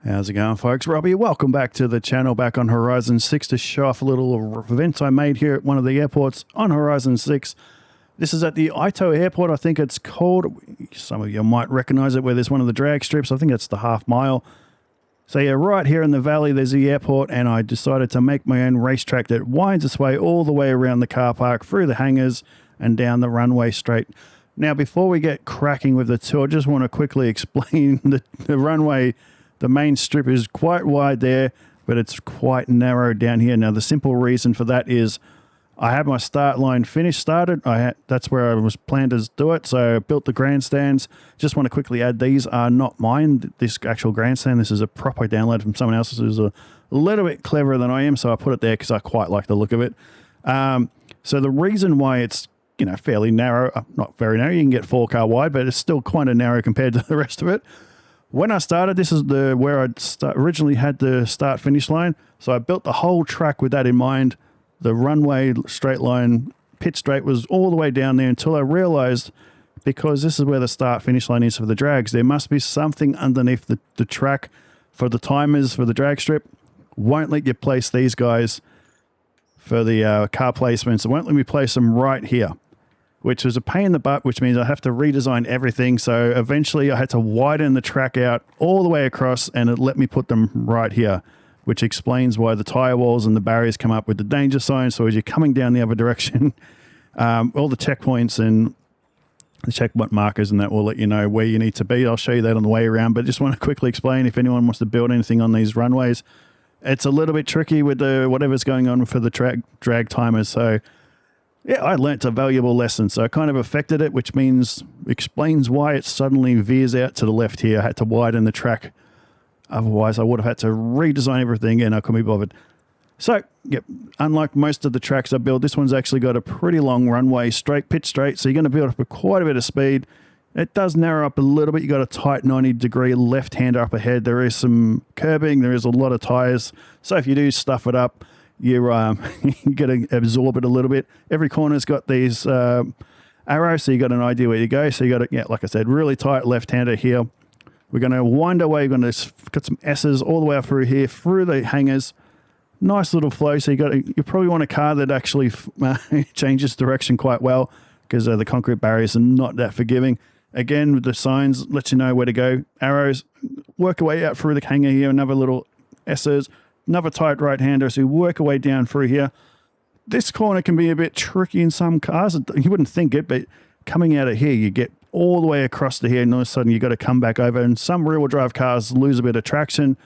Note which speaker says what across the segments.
Speaker 1: How's it going, folks? Robbie, welcome back to the channel, back on Horizon 6 to show off a little event I made here at one of the airports on Horizon 6. This is at the Ito Airport, I think it's called. Some of you might recognize it, where there's one of the drag strips. I think it's the half mile. So yeah, right here in the valley, there's the airport, and I decided to make my own racetrack that winds its way all the way around the car park, through the hangars, and down the runway straight. Now, before we get cracking with the tour, I just want to quickly explain the runway. The main strip is quite wide there, but it's quite narrow down here. Now, the simple reason for that is I had my start line started. That's where I was planned to do it. So I built the grandstands. Just want to quickly add, these are not mine, this actual grandstand. This is a prop I downloaded from someone else's who's a little bit cleverer than I am. So I put it there because I quite like the look of it. So the reason why it's, fairly narrow, not very narrow, you can get 4-car wide, but it's still kind of narrow compared to the rest of it. When I started, this is where I originally had the start-finish line. So I built the whole track with that in mind. The runway, straight line, pit straight was all the way down there until I realized, because this is where the start-finish line is for the drags, there must be something underneath the track for the timers for the drag strip. Won't let you place these guys for the car placements. It won't let me place them right here, which was a pain in the butt, which means I have to redesign everything. So eventually I had to widen the track out all the way across, and it let me put them right here, which explains why the tire walls and the barriers come up with the danger signs. So as you're coming down the other direction, all the checkpoints and the checkpoint markers and that will let you know where you need to be. I'll show you that on the way around, but just want to quickly explain, if anyone wants to build anything on these runways, it's a little bit tricky with whatever's going on for the drag timers. So yeah, I learnt a valuable lesson. So I kind of affected it, which explains why it suddenly veers out to the left here. I had to widen the track. Otherwise, I would have had to redesign everything, and I couldn't be bothered. So, yep, unlike most of the tracks I build, this one's actually got a pretty long runway, pitch straight. So you're going to build up with quite a bit of speed. It does narrow up a little bit. You got a tight 90-degree left-hander up ahead. There is some curbing. There is a lot of tires. So if you do stuff it up, you're going to absorb it a little bit. Every corner's got these arrows, so you got an idea where you go. So you got like I said, really tight left-hander here. We're going to wind our way. We're going to got some S's all the way up through here, through the hangars. Nice little flow. So you probably want a car that actually changes direction quite well, because the concrete barriers are not that forgiving. Again, with the signs, let you know where to go. Arrows, work your way out through the hangar here. Another little S's. Another tight right-hander, so you work your way down through here. This corner can be a bit tricky in some cars. You wouldn't think it, but coming out of here, you get all the way across to here, and all of a sudden you've got to come back over. And some rear-wheel drive cars lose a bit of traction.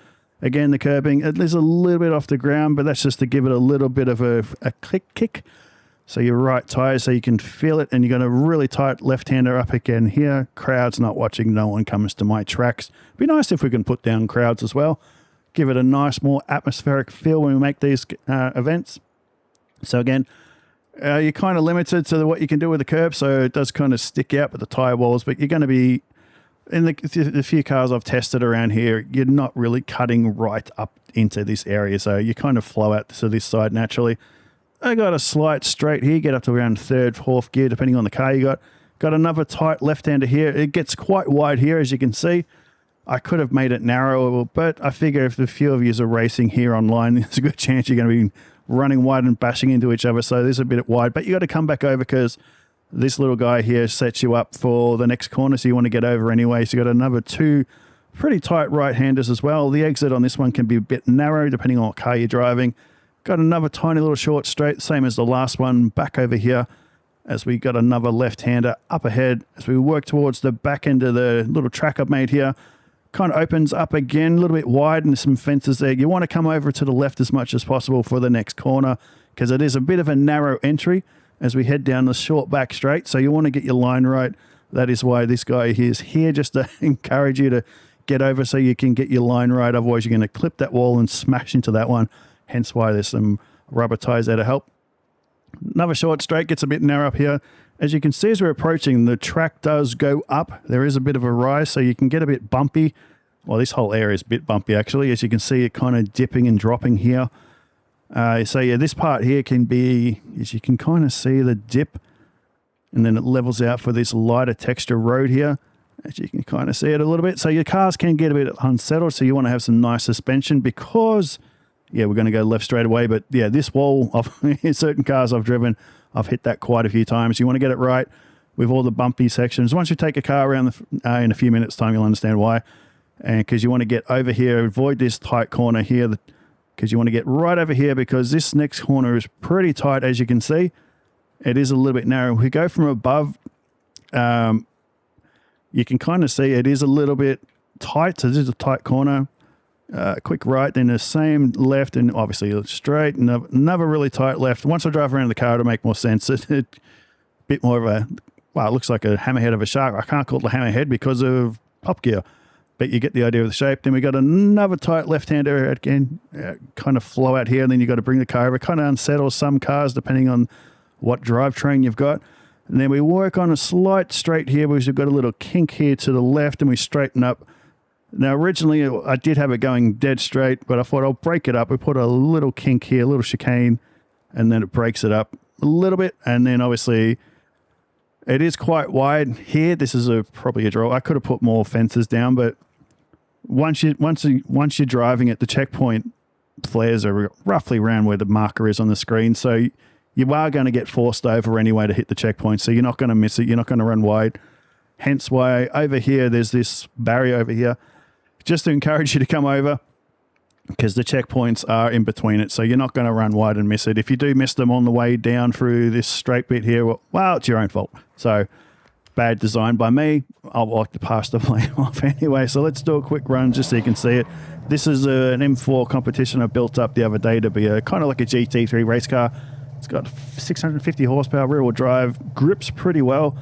Speaker 1: Again, the curbing, it is a little bit off the ground, but that's just to give it a little bit of a kick. So your right tire, so you can feel it, and you got a really tight left-hander up again here. Crowds not watching, no one comes to my tracks. Be nice if we can put down crowds as well. Give it a nice, more atmospheric feel when we make these events. So again, you're kind of limited to what you can do with the curb, so it does kind of stick out with the tire walls, but you're going to be, in the few cars I've tested around here, you're not really cutting right up into this area, so you kind of flow out to this side naturally. I got a slight straight here, get up to around 3rd, 4th gear, depending on the car you got. Got another tight left-hander here. It gets quite wide here, as you can see. I could have made it narrower, but I figure if a few of you are racing here online, there's a good chance you're going to be running wide and bashing into each other. So this is a bit wide, but you got to come back over, because this little guy here sets you up for the next corner. So you want to get over anyway. So you got another 2 pretty tight right-handers as well. The exit on this one can be a bit narrow depending on what car you're driving. Got another tiny little short straight, same as the last one, back over here, as we got another left-hander up ahead. As we work towards the back end of the little track I've made here, kind of opens up again, a little bit wide, and there's some fences there. You want to come over to the left as much as possible for the next corner, because it is a bit of a narrow entry as we head down the short back straight. So you want to get your line right. That is why this guy is here, just to encourage you to get over so you can get your line right. Otherwise, you're going to clip that wall and smash into that one. Hence why there's some rubber tires there to help. Another short straight, gets a bit narrow up here. As you can see, as we're approaching, the track does go up. There is a bit of a rise, so you can get a bit bumpy. Well, this whole area is a bit bumpy, actually. As you can see, it kind of dipping and dropping here. So, yeah, this part here can be, as you can kind of see the dip, and then it levels out for this lighter texture road here. as you can kind of see it a little bit. So your cars can get a bit unsettled, so you want to have some nice suspension because, yeah, we're going to go left straight away. But yeah, this wall of certain cars I've driven, I've hit that quite a few times. You want to get it right with all the bumpy sections. Once you take a car around in a few minutes' time, you'll understand why. And because you want to get over here, avoid this tight corner here, because you want to get right over here because this next corner is pretty tight, as you can see. It is a little bit narrow. If we go from above, you can kind of see it is a little bit tight. So this is a tight corner. Quick right, then the same left, and obviously straight, and another really tight left. Once I drive around the car, it'll make more sense. It's a bit more of a, well, it looks like a hammerhead of a shark. I can't call it a hammerhead because of Top Gear, but you get the idea of the shape. Then we got another tight left-hander again, kind of flow out here, and then you got to bring the car over. Kind of unsettles some cars depending on what drivetrain you've got. And then we work on a slight straight here because we've got a little kink here to the left, and we straighten up. Now, originally, I did have it going dead straight, but I thought I'll break it up. We put a little kink here, a little chicane, and then it breaks it up a little bit. And then, obviously, it is quite wide here. This is probably a draw. I could have put more fences down, but once you're driving it, the checkpoint flares are roughly around where the marker is on the screen. So you are going to get forced over anyway to hit the checkpoint. So you're not going to miss it. You're not going to run wide. Hence why over here, there's this barrier over here, just to encourage you to come over because the checkpoints are in between it. So you're not going to run wide and miss it. If you do miss them on the way down through this straight bit here, well, it's your own fault. So bad design by me. I'll like to pass the blame off anyway. So let's do a quick run just so you can see it. This is an M4 competition I built up the other day to be a kind of like a GT3 race car. It's got 650 horsepower, rear-wheel drive, grips pretty well.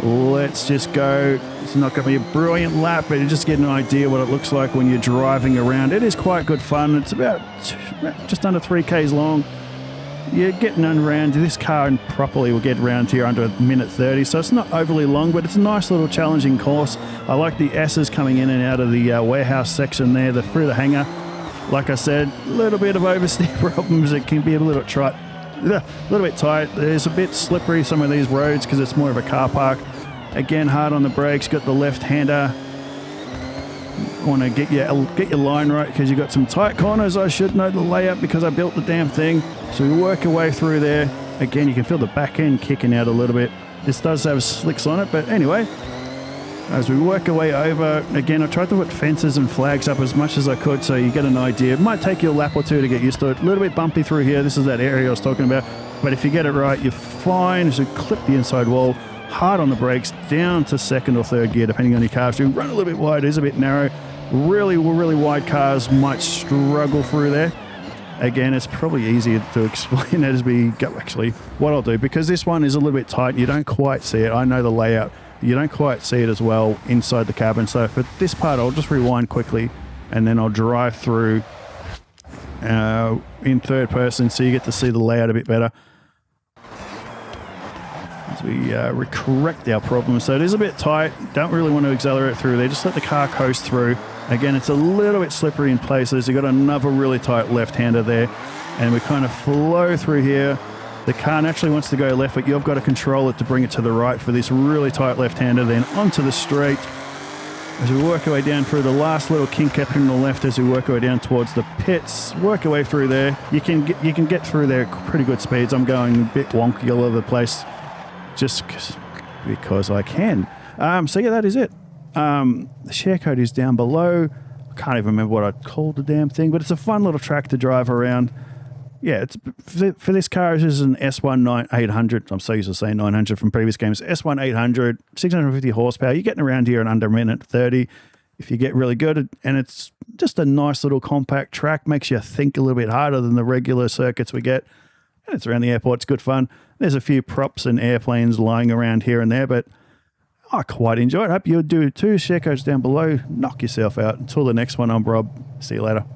Speaker 1: Let's just go. It's not going to be a brilliant lap, but you just get an idea what it looks like when you're driving around. It is quite good fun. It's about just under 3Ks long. You're getting around. This car properly will get around here under a minute 30, so it's not overly long, but it's a nice little challenging course. I like the S's coming in and out of the warehouse section there, through the hangar. Like I said, a little bit of oversteer problems. It can be a little bit tight. There's a bit slippery, some of these roads, because it's more of a car park. Again, hard on the brakes. Got the left-hander. Want to get your line right because you've got some tight corners. I should know the layout because I built the damn thing. So we work our way through there. Again, you can feel the back end kicking out a little bit. This does have slicks on it, but anyway, as we work our way over, again, I tried to put fences and flags up as much as I could so you get an idea. It might take you a lap or two to get used to it. A little bit bumpy through here. This is that area I was talking about. But if you get it right, you're fine. As you clip the inside wall, hard on the brakes, down to second or third gear, depending on your car. If you run a little bit wide, it is a bit narrow. Really wide cars might struggle through there. Again, it's probably easier to explain that as we go. Actually, what I'll do, because this one is a little bit tight, you don't quite see it. I know the layout. You don't quite see it as well inside the cabin. So for this part, I'll just rewind quickly and then I'll drive through in third person so you get to see the layout a bit better as we correct our problem. So it is a bit tight. Don't really want to accelerate through there. Just let the car coast through. Again, it's a little bit slippery in places. You've got another really tight left-hander there. And we kind of flow through here. The car naturally wants to go left, but you've got to control it to bring it to the right for this really tight left-hander, then onto the straight. As we work our way down through the last little kink up in the left, as we work our way down towards the pits, work our way through there. You can get through there at pretty good speeds. I'm going a bit wonky all over the place just because I can. So yeah, that is it. The Sharecode is down below. I can't even remember what I called the damn thing, but it's a fun little track to drive around. Yeah, it's for this car, this is an S1 800. I'm so used to saying 900 from previous games. S1 800, 650 horsepower. You're getting around here in under a minute 30 if you get really good. And it's just a nice little compact track. Makes you think a little bit harder than the regular circuits we get. And it's around the airport. It's good fun. There's a few props and airplanes lying around here and there, but I quite enjoy it. Hope you do too. Sharecode's down below. Knock yourself out. Until the next one, I'm Rob. See you later.